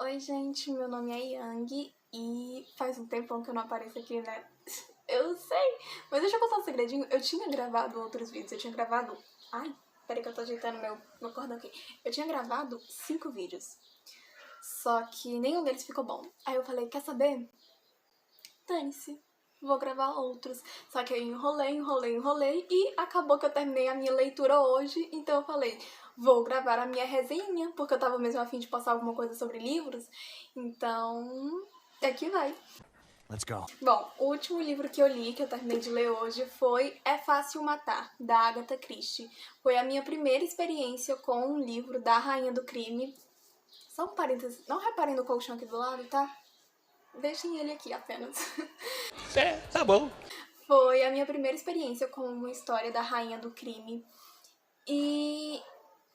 Oi, gente, meu nome é Yang e faz um tempão que eu não apareço aqui, né? Eu sei, mas deixa eu contar um segredinho. Eu tinha gravado outros vídeos, eu tinha gravado... Ai, peraí que eu tô ajeitando meu cordão aqui. Eu tinha gravado 5 vídeos, só que nenhum deles ficou bom. Aí eu falei, quer saber? Dane-se, vou gravar outros. Só que eu enrolei e acabou que eu terminei a minha leitura hoje, então eu falei, vou gravar a minha resenha, porque eu tava mesmo a fim de postar alguma coisa sobre livros, então aqui vai. Let's go. Bom, o último livro que eu li, que eu terminei de ler hoje, foi É Fácil Matar, da Agatha Christie. Foi a minha primeira experiência com um livro da Rainha do Crime. Só um parênteses, não reparem no colchão aqui do lado, tá? Deixem ele aqui apenas. Tá bom. Foi a minha primeira experiência com uma história da Rainha do Crime. E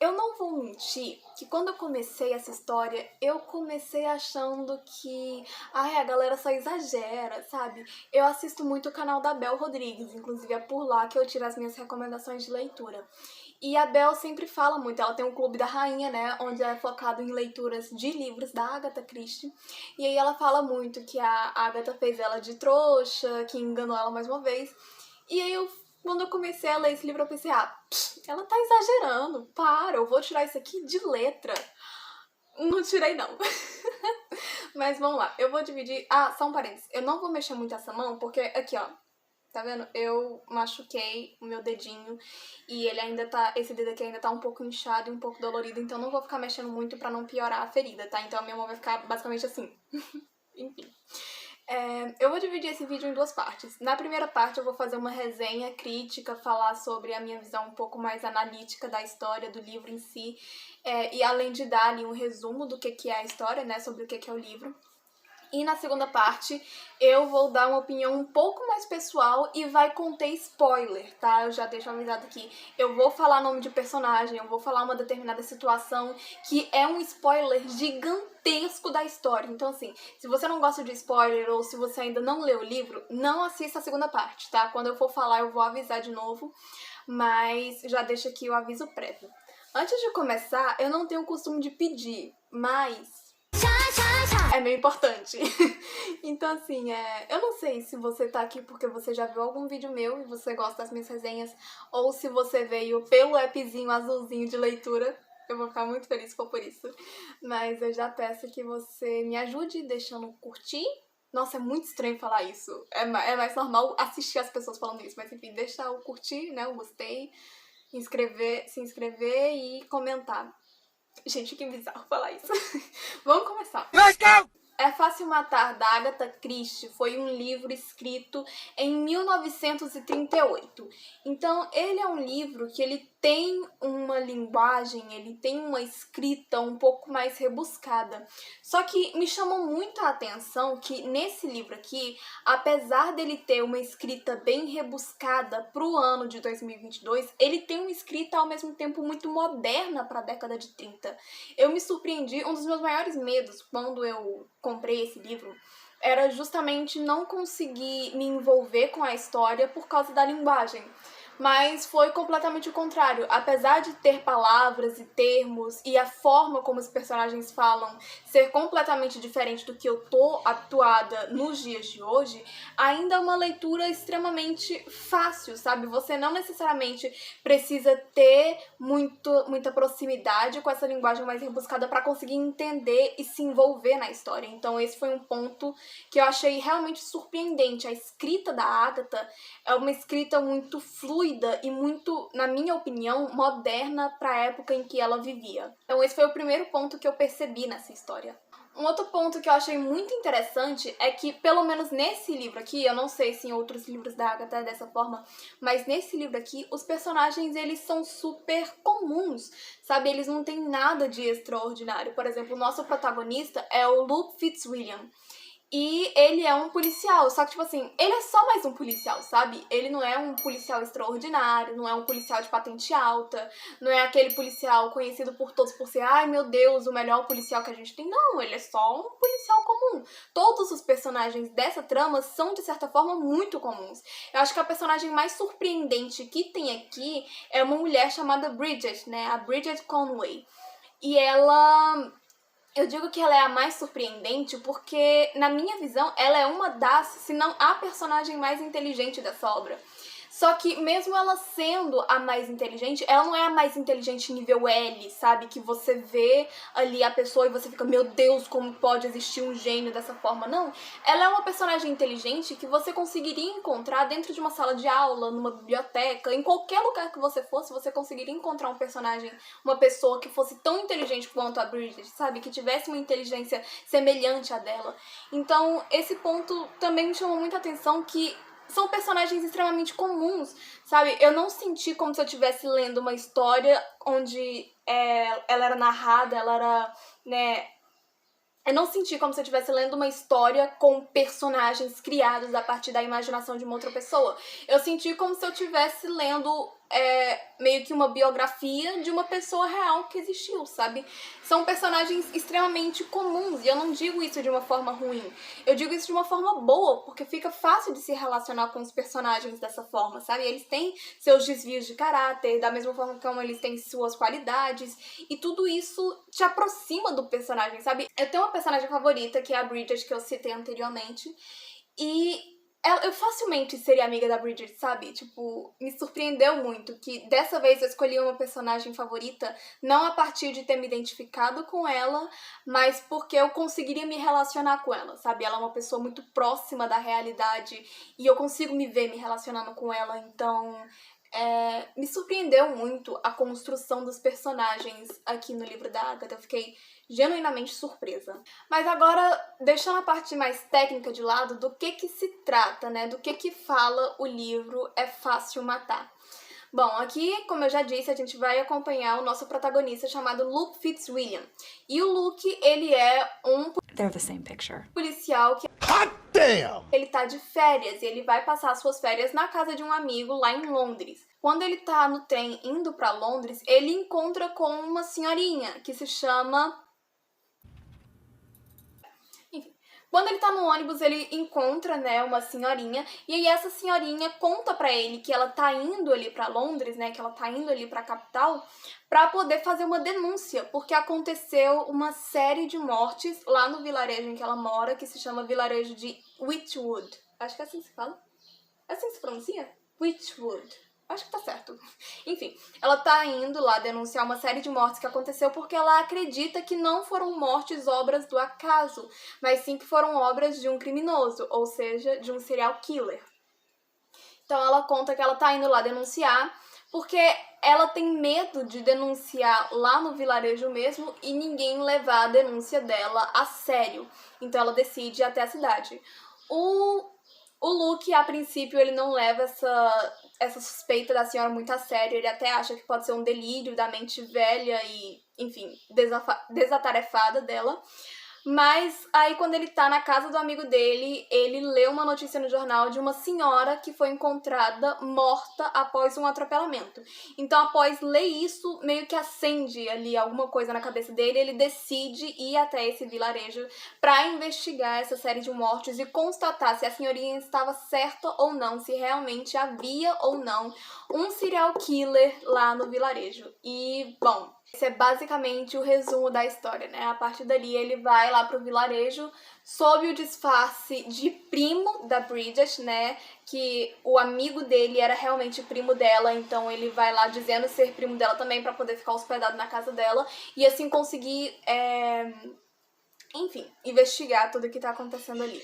eu não vou mentir que quando eu comecei essa história, eu comecei achando que a galera só exagera, sabe? Eu assisto muito o canal da Bel Rodrigues, inclusive é por lá que eu tiro as minhas recomendações de leitura. E a Bel sempre fala muito, ela tem um clube da rainha, né, onde é focado em leituras de livros da Agatha Christie. E aí ela fala muito que a Agatha fez ela de trouxa, que enganou ela mais uma vez. E aí quando eu comecei a ler esse livro, eu pensei, ela tá exagerando, para, eu vou tirar isso aqui de letra. Não tirei, não. Mas vamos lá, eu vou dividir... só um parênteses, eu não vou mexer muito essa mão, porque aqui, ó, tá vendo? Eu machuquei o meu dedinho e ele ainda tá... Esse dedo aqui ainda tá um pouco inchado e um pouco dolorido, então não vou ficar mexendo muito pra não piorar a ferida, tá? Então a minha mão vai ficar basicamente assim. Enfim. Eu vou dividir esse vídeo em duas partes. Na primeira parte eu vou fazer uma resenha crítica, falar sobre a minha visão um pouco mais analítica da história, do livro em si, e além de dar ali um resumo do que é a história, né, sobre o que é o livro. E na segunda parte, eu vou dar uma opinião um pouco mais pessoal e vai conter spoiler, tá? Eu já deixo avisado aqui. Eu vou falar nome de personagem, eu vou falar uma determinada situação que é um spoiler gigantesco da história. Então, assim, se você não gosta de spoiler ou se você ainda não leu o livro, não assista a segunda parte, tá? Quando eu for falar, eu vou avisar de novo, mas já deixo aqui o aviso prévio. Antes de começar, eu não tenho o costume de pedir, mas... é meio importante. Então, assim, eu não sei se você tá aqui porque você já viu algum vídeo meu e você gosta das minhas resenhas, ou se você veio pelo appzinho azulzinho de leitura. Eu vou ficar muito feliz se for por isso. Mas eu já peço que você me ajude deixando curtir. Nossa, é muito estranho falar isso. É mais normal assistir as pessoas falando isso. Mas enfim, deixa o curtir, né? O gostei, se inscrever e comentar. Gente, que bizarro falar isso. Vamos começar. Let's go! É Fácil Matar, da Agatha Christie, foi um livro escrito em 1938. Então, ele é um livro que ele tem uma linguagem, ele tem uma escrita um pouco mais rebuscada. Só que me chamou muito a atenção que nesse livro aqui, apesar dele ter uma escrita bem rebuscada para o ano de 2022, ele tem uma escrita ao mesmo tempo muito moderna para a década de 30. Eu me surpreendi, um dos meus maiores medos quando eu comprei esse livro era justamente não conseguir me envolver com a história por causa da linguagem. Mas foi completamente o contrário. Apesar de ter palavras e termos e a forma como os personagens falam ser completamente diferente do que eu tô habituada nos dias de hoje, ainda é uma leitura extremamente fácil, sabe? Você não necessariamente precisa ter muita proximidade com essa linguagem mais rebuscada para conseguir entender e se envolver na história. Então esse foi um ponto que eu achei realmente surpreendente. A escrita da Agatha é uma escrita muito fluida e muito, na minha opinião, moderna para a época em que ela vivia. Então esse foi o primeiro ponto que eu percebi nessa história. Um outro ponto que eu achei muito interessante é que, pelo menos nesse livro aqui, eu não sei se em outros livros da Agatha é dessa forma, mas nesse livro aqui, os personagens, eles são super comuns, sabe? Eles não têm nada de extraordinário. Por exemplo, o nosso protagonista é o Luke Fitzwilliam. E ele é um policial, só que, tipo assim, ele é só mais um policial, sabe? Ele não é um policial extraordinário, não é um policial de patente alta, não é aquele policial conhecido por todos por ser, ai meu Deus, o melhor policial que a gente tem. Não, ele é só um policial comum. Todos os personagens dessa trama são, de certa forma, muito comuns. Eu acho que a personagem mais surpreendente que tem aqui é uma mulher chamada Bridget, né? A Bridget Conway. E ela Eu digo que ela é a mais surpreendente porque, na minha visão, ela é uma das, se não a personagem mais inteligente dessa obra. Só que, mesmo ela sendo a mais inteligente, ela não é a mais inteligente nível L, sabe? Que você vê ali a pessoa e você fica, meu Deus, como pode existir um gênio dessa forma? Não. Ela é uma personagem inteligente que você conseguiria encontrar dentro de uma sala de aula, numa biblioteca, em qualquer lugar que você fosse, você conseguiria encontrar um personagem, uma pessoa que fosse tão inteligente quanto a Bridget, sabe? Que tivesse uma inteligência semelhante à dela. Então, esse ponto também me chamou muita atenção, que são personagens extremamente comuns, sabe? Eu não senti como se eu estivesse lendo uma história onde ela era narrada, ela era, né... Eu não senti como se eu estivesse lendo uma história com personagens criados a partir da imaginação de uma outra pessoa. Eu senti como se eu estivesse lendo meio que uma biografia de uma pessoa real que existiu, sabe? São personagens extremamente comuns, e eu não digo isso de uma forma ruim. Eu digo isso de uma forma boa, porque fica fácil de se relacionar com os personagens dessa forma, sabe? Eles têm seus desvios de caráter, da mesma forma como eles têm suas qualidades, e tudo isso te aproxima do personagem, sabe? Eu tenho uma personagem favorita, que é a Bridget, que eu citei anteriormente, e eu facilmente seria amiga da Bridget, sabe? Tipo, me surpreendeu muito que dessa vez eu escolhi uma personagem favorita não a partir de ter me identificado com ela, mas porque eu conseguiria me relacionar com ela, sabe? Ela é uma pessoa muito próxima da realidade e eu consigo me ver me relacionando com ela, então... me surpreendeu muito a construção dos personagens aqui no livro da Agatha. Eu fiquei genuinamente surpresa. Mas agora, deixando a parte mais técnica de lado, do que se trata, né? Do que fala o livro É Fácil Matar. Bom, aqui, como eu já disse, a gente vai acompanhar o nosso protagonista chamado Luke Fitzwilliam. E o Luke, ele é um They're the same picture. policial que Damn! ele tá de férias e ele vai passar as suas férias na casa de um amigo lá em Londres. Quando ele tá no trem indo pra Londres, ele encontra com uma senhorinha que se chama... Enfim, quando ele tá no ônibus, ele encontra, né, uma senhorinha, e aí essa senhorinha conta pra ele que ela tá indo ali pra Londres, né, que ela tá indo ali pra capital, pra poder fazer uma denúncia, porque aconteceu uma série de mortes lá no vilarejo em que ela mora, que se chama vilarejo de Witchwood. Acho que é assim que se fala. É assim que se pronuncia? Witchwood. Acho que tá certo. Enfim, ela tá indo lá denunciar uma série de mortes que aconteceu porque ela acredita que não foram mortes obras do acaso, mas sim que foram obras de um criminoso, ou seja, de um serial killer. Então ela conta que ela tá indo lá denunciar porque ela tem medo de denunciar lá no vilarejo mesmo e ninguém levar a denúncia dela a sério. Então ela decide ir até a cidade. O Luke, a princípio, ele não leva essa suspeita da senhora muito a sério. Ele até acha que pode ser um delírio da mente velha e, enfim, desatarefada dela. Mas aí, quando ele tá na casa do amigo dele, ele lê uma notícia no jornal de uma senhora que foi encontrada morta após um atropelamento. Então, após ler isso, meio que acende ali alguma coisa na cabeça dele, ele decide ir até esse vilarejo pra investigar essa série de mortes e constatar se a senhorinha estava certa ou não, se realmente havia ou não um serial killer lá no vilarejo. E, bom, esse é basicamente o resumo da história, né? A partir dali ele vai lá pro vilarejo sob o disfarce de primo da Bridget, né? Que o amigo dele era realmente primo dela, então ele vai lá dizendo ser primo dela também pra poder ficar hospedado na casa dela e assim conseguir, enfim, investigar tudo o que tá acontecendo ali.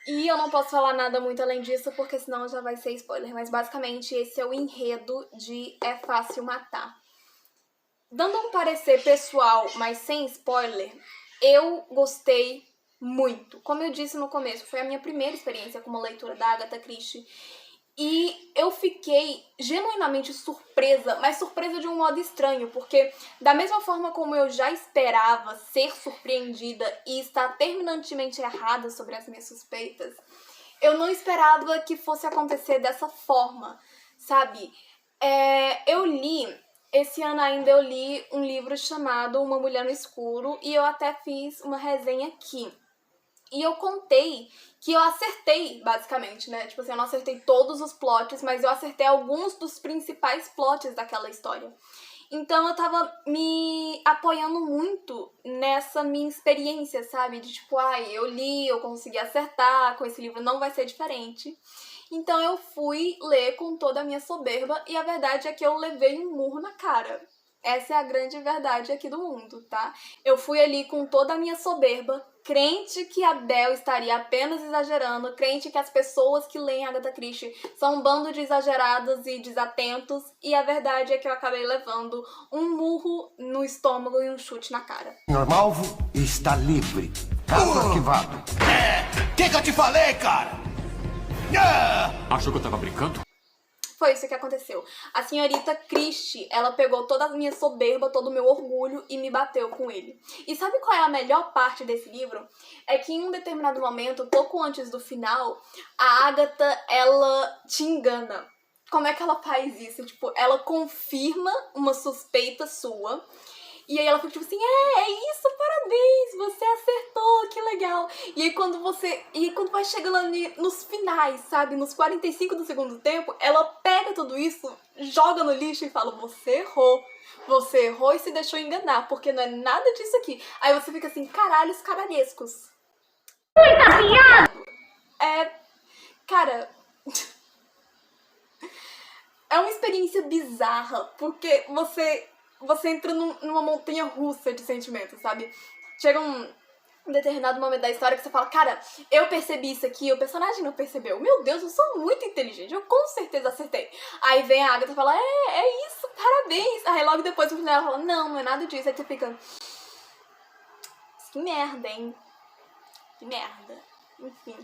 E eu não posso falar nada muito além disso, porque senão já vai ser spoiler, mas basicamente esse é o enredo de É Fácil Matar. Dando um parecer pessoal, mas sem spoiler, eu gostei muito. Como eu disse no começo, foi a minha primeira experiência com uma leitura da Agatha Christie. E eu fiquei genuinamente surpresa, mas surpresa de um modo estranho, porque da mesma forma como eu já esperava ser surpreendida e estar terminantemente errada sobre as minhas suspeitas, eu não esperava que fosse acontecer dessa forma, sabe? Esse ano ainda eu li um livro chamado Uma Mulher no Escuro e eu até fiz uma resenha aqui. E eu contei que eu acertei, basicamente, né? Tipo assim, eu não acertei todos os plots, mas eu acertei alguns dos principais plots daquela história. Então eu tava me apoiando muito nessa minha experiência, sabe? De tipo, ai, eu li, eu consegui acertar, com esse livro não vai ser diferente. Então eu fui ler com toda a minha soberba e a verdade é que eu levei um murro na cara. Essa é a grande verdade aqui do mundo, tá? Eu fui ali com toda a minha soberba, crente que a Belle estaria apenas exagerando, crente que as pessoas que leem Agatha Christie são um bando de exagerados e desatentos, e a verdade é que eu acabei levando um murro no estômago e um chute na cara. O alvo está livre. Caso arquivado. Que eu te falei, cara? Achou que eu tava brincando? Foi isso que aconteceu. A senhorita Christie, ela pegou toda a minha soberba, todo o meu orgulho e me bateu com ele. E sabe qual é a melhor parte desse livro? É que em um determinado momento, pouco antes do final, a Agatha, ela te engana. Como é que ela faz isso? Tipo, ela confirma uma suspeita sua. E aí ela fica tipo assim, é isso, parabéns, você acertou, que legal. E aí quando vai chegando ali nos finais, sabe, nos 45 do segundo tempo, ela pega tudo isso, joga no lixo e fala, você errou e se deixou enganar, porque não é nada disso aqui. Aí você fica assim, caralhos caralhescos. Muita piada! Cara... é uma experiência bizarra, porque você entra numa montanha russa de sentimentos, sabe? Chega um determinado momento da história que você fala, cara, eu percebi isso aqui, o personagem não percebeu. Meu Deus, eu sou muito inteligente, eu com certeza acertei. Aí vem a Agatha e fala, é isso, parabéns. Aí logo depois o final ela fala, não é nada disso. Aí você fica, que merda, hein? Que merda. Enfim,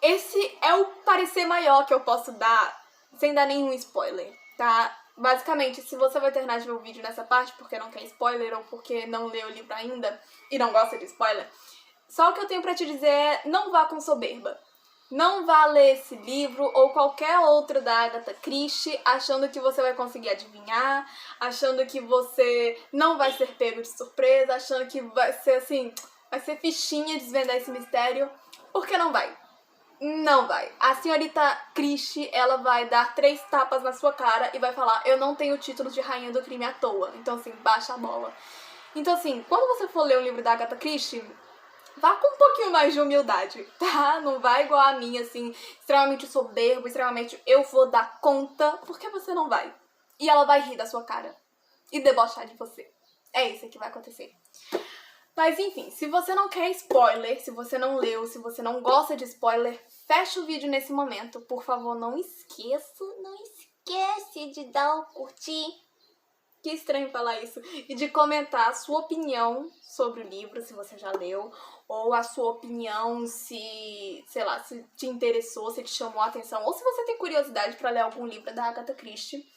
esse é o parecer maior que eu posso dar, sem dar nenhum spoiler, tá? Basicamente, se você vai terminar de ver o vídeo nessa parte porque não quer spoiler ou porque não leu o livro ainda e não gosta de spoiler, só o que eu tenho pra te dizer é não vá com soberba. Não vá ler esse livro ou qualquer outro da Agatha Christie achando que você vai conseguir adivinhar, achando que você não vai ser pego de surpresa, achando que vai ser assim, vai ser fichinha desvendar esse mistério, porque não vai. Não vai. A senhorita Christie, ela vai dar 3 tapas na sua cara e vai falar, eu não tenho o título de rainha do crime à toa. Então, assim, baixa a bola. Então, assim, quando você for ler um livro da Agatha Christie, vá com um pouquinho mais de humildade, tá? Não vai igual a mim, assim, extremamente soberbo, extremamente eu vou dar conta, porque você não vai. E ela vai rir da sua cara e debochar de você. É isso que vai acontecer. Mas enfim, se você não quer spoiler, se você não leu, se você não gosta de spoiler, fecha o vídeo nesse momento. Por favor, não esquece de dar o curtir. Que estranho falar isso. E de comentar a sua opinião sobre o livro, se você já leu. Ou a sua opinião se, sei lá, se te interessou, se te chamou a atenção. Ou se você tem curiosidade pra ler algum livro da Agatha Christie.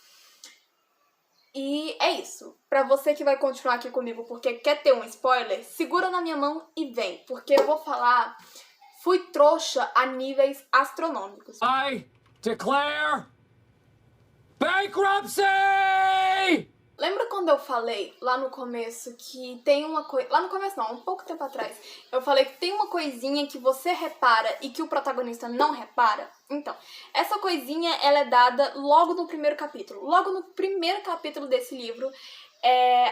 E é isso. Pra você que vai continuar aqui comigo porque quer ter um spoiler, segura na minha mão e vem. Porque eu vou falar, fui trouxa a níveis astronômicos. I declare bankruptcy! Lembra quando eu falei lá no começo que tem uma coisa... Lá no começo não, um pouco tempo atrás. Eu falei que tem uma coisinha que você repara e que o protagonista não repara? Então, essa coisinha, ela é dada logo no primeiro capítulo. Logo no primeiro capítulo desse livro,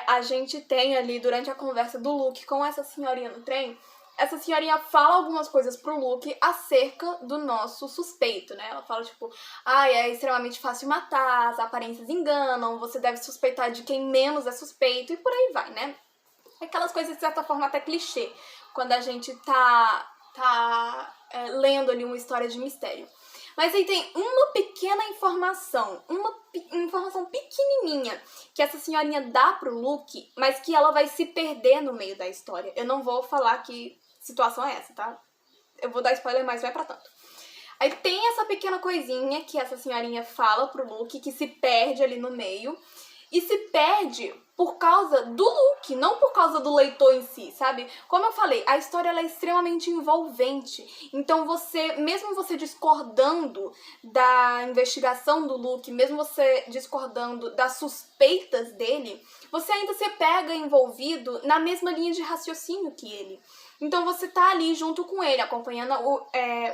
a gente tem ali, durante a conversa do Luke com essa senhorinha no trem, essa senhorinha fala algumas coisas pro Luke acerca do nosso suspeito, né? Ela fala, tipo, é extremamente fácil matar, as aparências enganam, você deve suspeitar de quem menos é suspeito, e por aí vai, né? Aquelas coisas, de certa forma, até clichê, quando a gente tá lendo ali uma história de mistério. Mas aí tem uma pequena informação, uma informação pequenininha que essa senhorinha dá pro Luke, mas que ela vai se perder no meio da história. Eu não vou falar que situação é essa, tá? Eu vou dar spoiler, mas vai pra tanto. Aí tem essa pequena coisinha que essa senhorinha fala pro Luke, que se perde ali no meio. E se perde por causa do Luke, não por causa do leitor em si, sabe? Como eu falei, a história ela é extremamente envolvente. Então mesmo você discordando da investigação do Luke, mesmo você discordando das suspeitas dele, você ainda se pega envolvido na mesma linha de raciocínio que ele. Então você tá ali junto com ele, acompanhando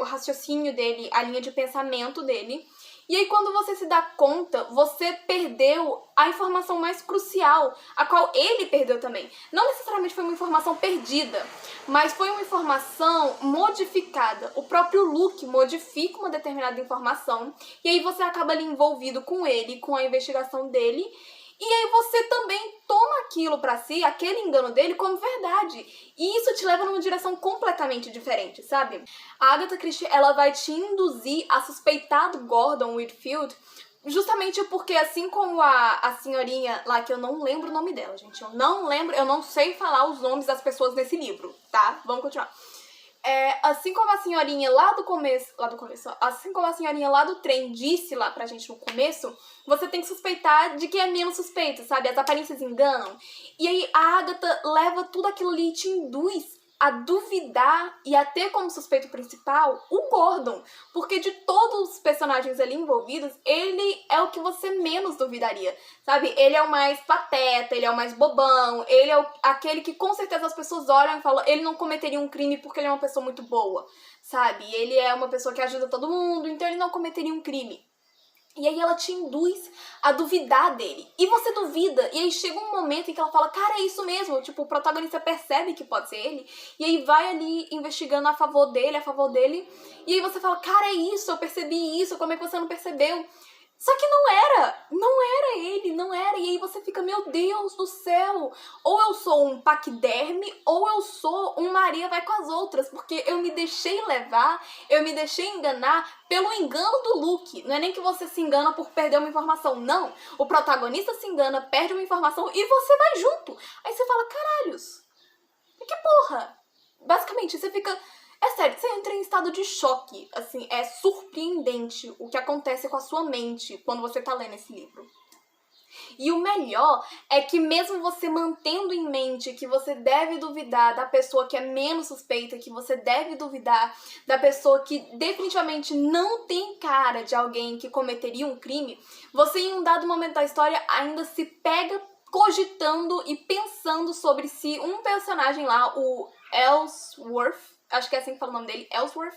o raciocínio dele, a linha de pensamento dele. E aí, quando você se dá conta, você perdeu a informação mais crucial, a qual ele perdeu também. Não necessariamente foi uma informação perdida, mas foi uma informação modificada. O próprio Luke modifica uma determinada informação, e aí você acaba ali envolvido com ele, com a investigação dele, e aí você também toma aquilo pra si, aquele engano dele, como verdade. E isso te leva numa direção completamente diferente, sabe? A Agatha Christie, ela vai te induzir a suspeitar do Gordon Whitfield, justamente porque, assim como a senhorinha lá, que eu não lembro o nome dela, gente. Eu não sei falar os nomes das pessoas nesse livro, tá? Vamos continuar. Assim como a senhorinha lá do começo, assim como a senhorinha lá do trem disse lá pra gente no começo, você tem que suspeitar de quem é menos suspeito, sabe? As aparências enganam. E aí a Agatha leva tudo aquilo ali e te induz a duvidar e a ter como suspeito principal o Gordon. Porque de todos os personagens ali envolvidos, ele é o que você menos duvidaria, sabe? Ele é o mais pateta, ele é o mais bobão, ele é aquele que com certeza as pessoas olham e falam, ele não cometeria um crime porque ele é uma pessoa muito boa, sabe? Ele é uma pessoa que ajuda todo mundo, então ele não cometeria um crime. E aí ela te induz a duvidar dele. E você duvida. E aí chega um momento em que ela fala, cara, é isso mesmo. Tipo, o protagonista percebe que pode ser ele. E aí vai ali investigando a favor dele. E aí você fala, cara, é isso, eu percebi isso. Como é que você não percebeu? Só que não era ele, não era. E aí você fica, meu Deus do céu, ou eu sou um paquiderme, ou eu sou um Maria vai com as outras, porque eu me deixei levar, eu me deixei enganar pelo engano do Luke. Não é nem que você se engana por perder uma informação, não. O protagonista se engana, perde uma informação e você vai junto. Aí você fala, caralhos, que porra? Basicamente, você fica... É sério, você entra em estado de choque, assim, é surpreendente o que acontece com a sua mente quando você tá lendo esse livro. E o melhor é que mesmo você mantendo em mente que você deve duvidar da pessoa que é menos suspeita, que você deve duvidar da pessoa que definitivamente não tem cara de alguém que cometeria um crime, você em um dado momento da história ainda se pega cogitando e pensando sobre se um personagem lá, o Ellsworth, acho que é assim que fala o nome dele, Ellsworth,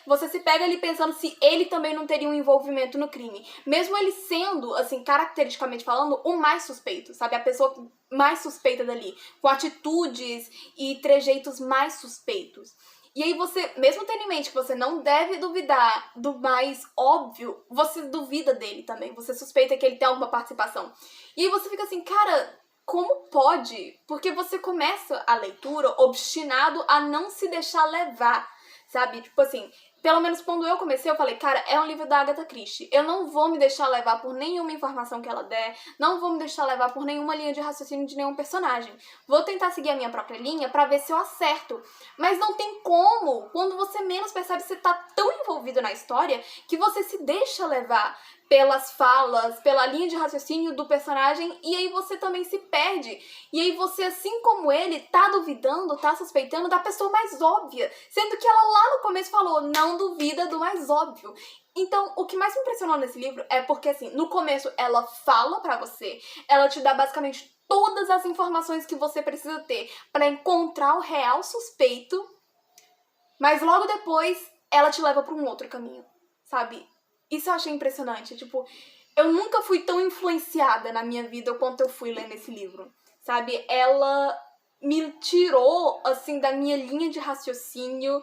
você se pega ali pensando se ele também não teria um envolvimento no crime. Mesmo ele sendo, assim, caracteristicamente falando, o mais suspeito, sabe? A pessoa mais suspeita dali, com atitudes e trejeitos mais suspeitos. E aí você, mesmo tendo em mente que você não deve duvidar do mais óbvio, você duvida dele também, você suspeita que ele tem alguma participação. E aí você fica assim, cara... Como pode? Porque você começa a leitura obstinado a não se deixar levar, sabe? Tipo assim, pelo menos quando eu comecei, eu falei, cara, é um livro da Agatha Christie. Eu não vou me deixar levar por nenhuma informação que ela der, não vou me deixar levar por nenhuma linha de raciocínio de nenhum personagem. Vou tentar seguir a minha própria linha pra ver se eu acerto. Mas não tem como. Quando você menos percebe, você tá tão envolvido na história que você se deixa levar pelas falas, pela linha de raciocínio do personagem, e aí você também se perde. E aí você, assim como ele, tá duvidando, tá suspeitando da pessoa mais óbvia, sendo que ela lá no começo falou, não duvida do mais óbvio. Então, o que mais me impressionou nesse livro é porque, assim, no começo ela fala pra você, ela te dá basicamente todas as informações que você precisa ter pra encontrar o real suspeito, mas logo depois ela te leva pra um outro caminho, sabe? Isso eu achei impressionante, tipo, eu nunca fui tão influenciada na minha vida quanto eu fui lendo esse livro, sabe? Ela me tirou, assim, da minha linha de raciocínio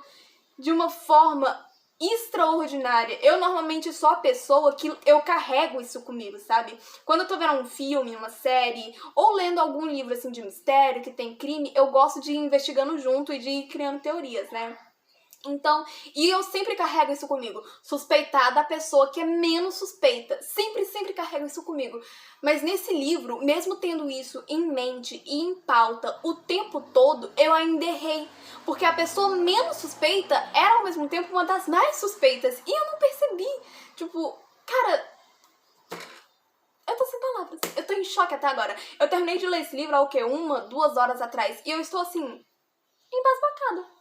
de uma forma extraordinária. Eu normalmente sou a pessoa que eu carrego isso comigo, sabe? Quando eu tô vendo um filme, uma série, ou lendo algum livro, assim, de mistério, que tem crime, eu gosto de ir investigando junto e de ir criando teorias, né? Então, e eu sempre carrego isso comigo, suspeitar da pessoa que é menos suspeita, sempre carrego isso comigo. Mas nesse livro, mesmo tendo isso em mente e em pauta o tempo todo, eu ainda errei, porque a pessoa menos suspeita era ao mesmo tempo uma das mais suspeitas, e eu não percebi. Tipo, cara, eu tô sem palavras, eu tô em choque até agora. Eu terminei de ler esse livro há o quê? 1, 2 horas atrás, e eu estou assim, embasbacada.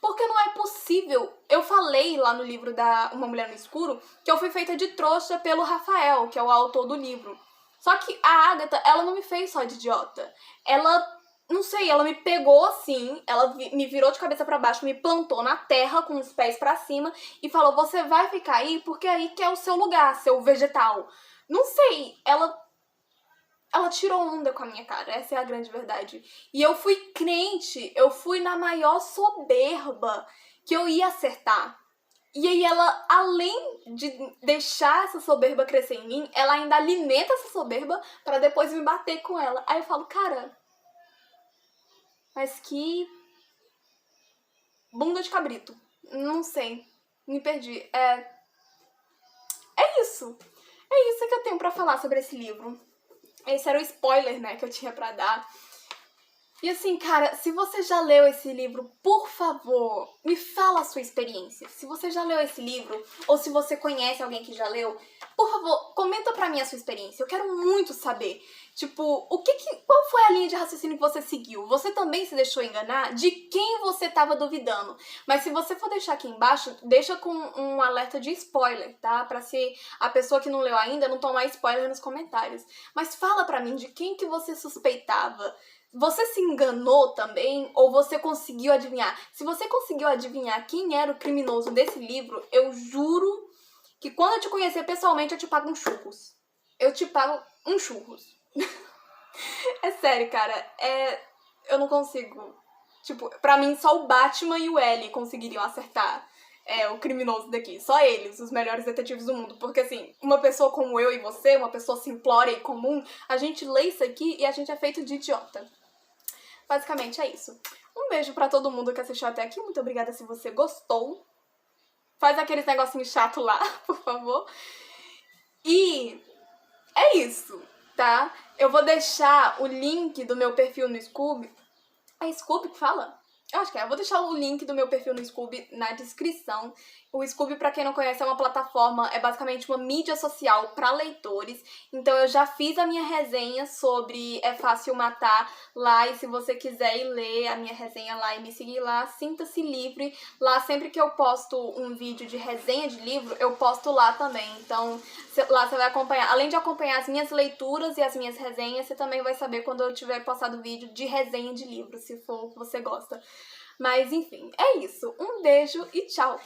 Porque não é possível. Eu falei lá no livro da Uma Mulher no Escuro que eu fui feita de trouxa pelo Rafael, que é o autor do livro. Só que a Agatha, ela não me fez só de idiota. Ela não sei, ela me pegou assim, ela me virou de cabeça pra baixo, me plantou na terra com os pés pra cima e falou, você vai ficar aí porque aí que é o seu lugar, seu vegetal. Não sei, ela tirou onda com a minha cara, essa é a grande verdade. E eu fui crente, eu fui na maior soberba que eu ia acertar. E aí ela, além de deixar essa soberba crescer em mim, ela ainda alimenta essa soberba pra depois me bater com ela. Aí eu falo, cara, mas que bunda de cabrito. Não sei, me perdi. É isso. É isso que eu tenho pra falar sobre esse livro. Esse era o spoiler, né, que eu tinha pra dar. E assim, cara, se você já leu esse livro, por favor, me fala a sua experiência. Se você já leu esse livro, ou se você conhece alguém que já leu, por favor, comenta pra mim a sua experiência. Eu quero muito saber. Tipo, qual foi a linha de raciocínio que você seguiu? Você também se deixou enganar? De quem você tava duvidando? Mas se você for deixar aqui embaixo, deixa com um alerta de spoiler, tá? Pra se a pessoa que não leu ainda não tomar spoiler nos comentários. Mas fala pra mim de quem que você suspeitava. Você se enganou também ou você conseguiu adivinhar? Se você conseguiu adivinhar quem era o criminoso desse livro, eu juro que quando eu te conhecer pessoalmente eu te pago um churros. Eu te pago um churros. É sério, cara. Eu não consigo. Tipo, pra mim só o Batman e o L conseguiriam acertar o criminoso daqui. Só eles, os melhores detetives do mundo. Porque assim, uma pessoa como eu e você, uma pessoa simplória e comum, a gente lê isso aqui e a gente é feito de idiota. Basicamente é isso. Um beijo pra todo mundo que assistiu até aqui. Muito obrigada se você gostou. Faz aqueles negocinhos chato lá, por favor. E é isso, tá? Eu vou deixar o link do meu perfil no Scoob. É Scoob que fala? Eu acho que é. Eu vou deixar o link do meu perfil no Scoob na descrição. O Scoob, pra quem não conhece, é uma plataforma, é basicamente uma mídia social pra leitores. Então eu já fiz a minha resenha sobre É Fácil Matar lá. E se você quiser ir ler a minha resenha lá e me seguir lá, sinta-se livre. Lá, sempre que eu posto um vídeo de resenha de livro, eu posto lá também. Então lá você vai acompanhar. Além de acompanhar as minhas leituras e as minhas resenhas, você também vai saber quando eu tiver postado vídeo de resenha de livro, se for o que você gosta. Mas enfim, é isso. Um beijo e tchau!